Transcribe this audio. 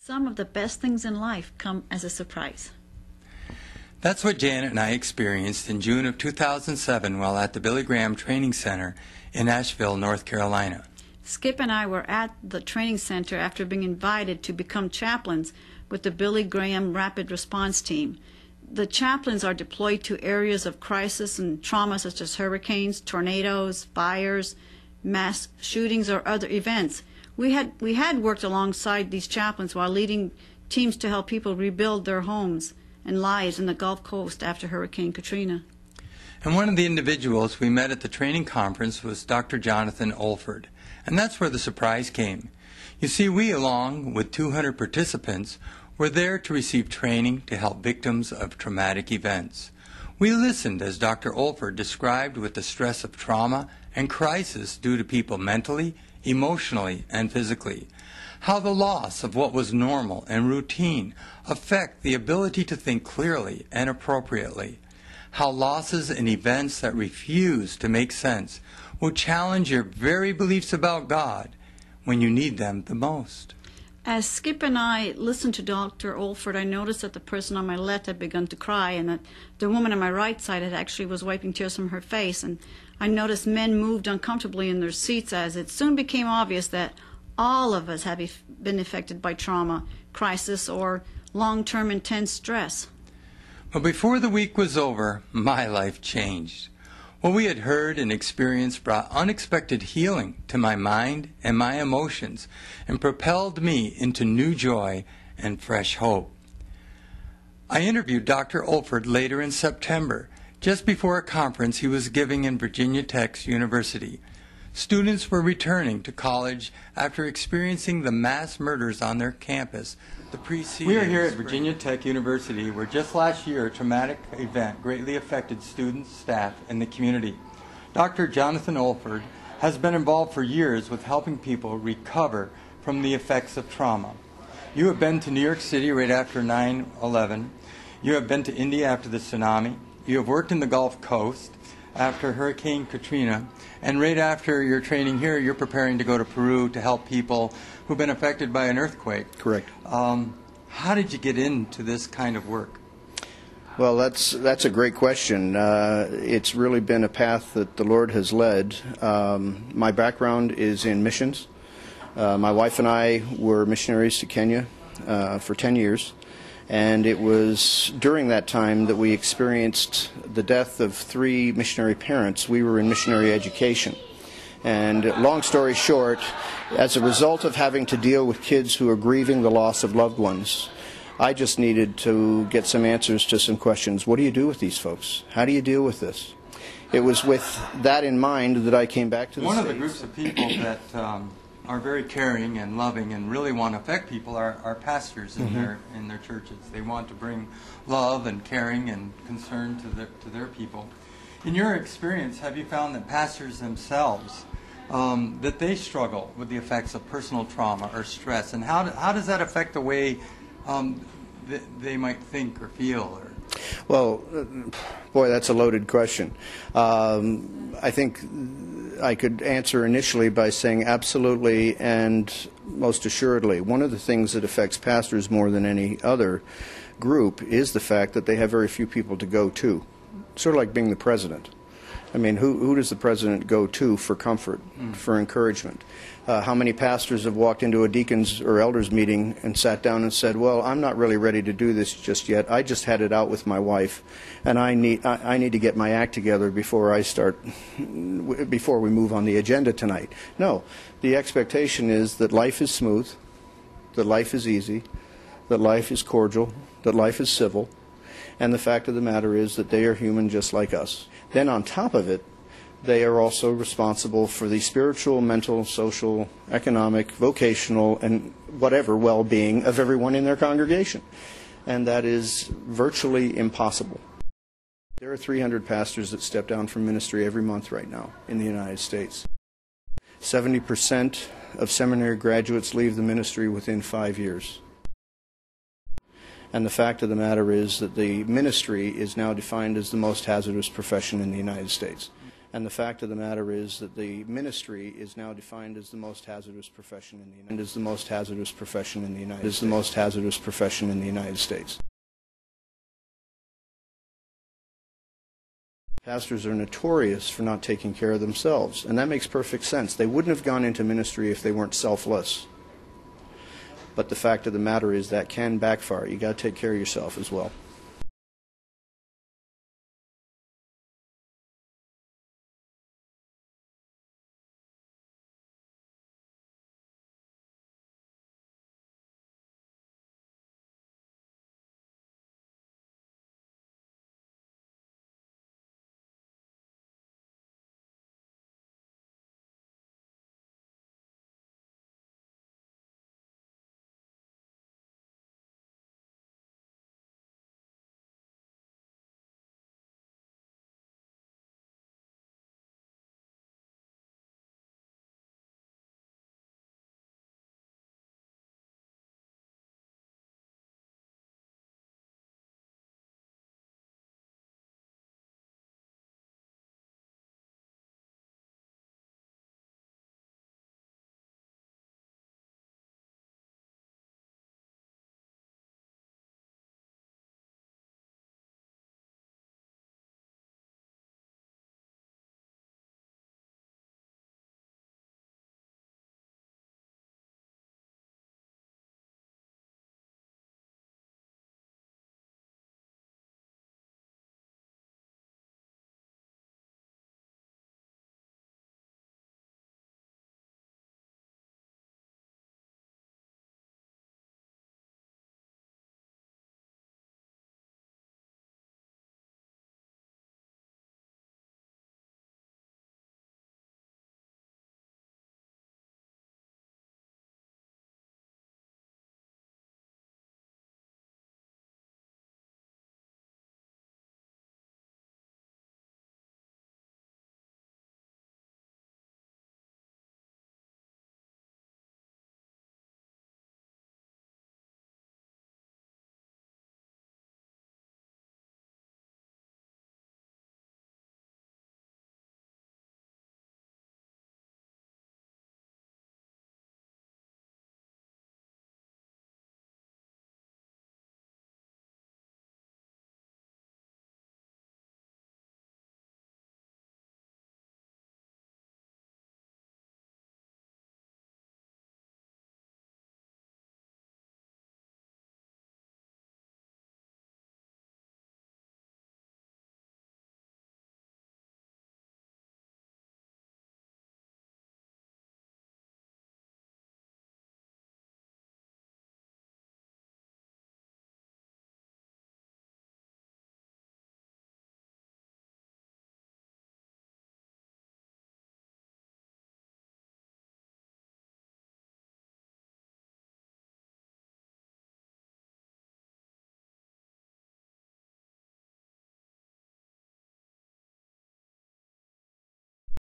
Some of the best things in life come as a surprise. That's what Janet and I experienced in June of 2007 while at the Billy Graham Training Center in Asheville, North Carolina. Skip and I were at the training center after being invited to become chaplains with the Billy Graham Rapid Response Team. The chaplains are deployed to areas of crisis and trauma such as hurricanes, tornadoes, fires, mass shootings, or other events. We had worked alongside these chaplains while leading teams to help people rebuild their homes and lives in the Gulf Coast after Hurricane Katrina. And one of the individuals we met at the training conference was Dr. Jonathan Olford. And that's where the surprise came. You see, we, along with 200 participants, were there to receive training to help victims of traumatic events. We listened as Dr. Olford described with the stress of trauma and crisis due to people mentally, emotionally, and physically, how the loss of what was normal and routine affect the ability to think clearly and appropriately, how losses and events that refuse to make sense will challenge your very beliefs about God when you need them the most. As Skip and I listened to Dr. Olford, I noticed that the person on my left had begun to cry and that the woman on my right side was wiping tears from her face. And I noticed men moved uncomfortably in their seats as it soon became obvious that all of us have been affected by trauma, crisis, or long-term intense stress. But before the week was over, my life changed. What we had heard and experienced brought unexpected healing to my mind and my emotions and propelled me into new joy and fresh hope. I interviewed Dr. Olford later in September, just before a conference he was giving in Virginia Tech University. Students were returning to college after experiencing the mass murders on their campus the preceding We are here at Virginia Tech University, where just last year a traumatic event greatly affected students, staff, and the community. Dr. Jonathan Olford has been involved for years with helping people recover from the effects of trauma. You have been to New York City right after 9/11. You have been to India after the tsunami. You have worked in the Gulf Coast after Hurricane Katrina, and right after your training here, you're preparing to go to Peru to help people who've been affected by an earthquake. Correct. How did you get into this kind of work? Well, that's a great question. It's really been a path that the Lord has led. My background is in missions. My wife and I were missionaries to Kenya for 10 years. And it was during that time that we experienced the death of 3 missionary parents. We were in missionary education. And long story short, as a result of having to deal with kids who are grieving the loss of loved ones, I just needed to get some answers to some questions. What do you do with these folks? How do you deal with this? It was with that in mind that I came back to the States. One of the groups of people that are very caring and loving and really want to affect people are pastors in their churches. They want to bring love and caring and concern to their people. In your experience, have you found that pastors themselves that they struggle with the effects of personal trauma or stress, and how does that affect the way they might think or feel? Well, boy, that's a loaded question. I think I could answer initially by saying absolutely and most assuredly. One of the things that affects pastors more than any other group is the fact that they have very few people to go to. Sort of like being the president. I mean, who does the president go to for comfort, for encouragement? How many pastors have walked into a deacons or elders meeting and sat down and said, well, I'm not really ready to do this just yet. I just had it out with my wife, and I need to get my act together before we move on the agenda tonight. No, the expectation is that life is smooth, that life is easy, that life is cordial, that life is civil, and the fact of the matter is that they are human just like us. Then on top of it, they are also responsible for the spiritual, mental, social, economic, vocational, and whatever well-being of everyone in their congregation. And that is virtually impossible. There are 300 pastors that step down from ministry every month right now in the United States. 70% of seminary graduates leave the ministry within 5 years. And the fact of the matter is that the ministry is now defined as the most hazardous profession in the United States. And the fact of the matter is that the ministry is now defined as the most hazardous profession in the United States. Pastors are notorious for not taking care of themselves, and that makes perfect sense. They wouldn't have gone into ministry if they weren't selfless. But the fact of the matter is that can backfire. You got to take care of yourself as well.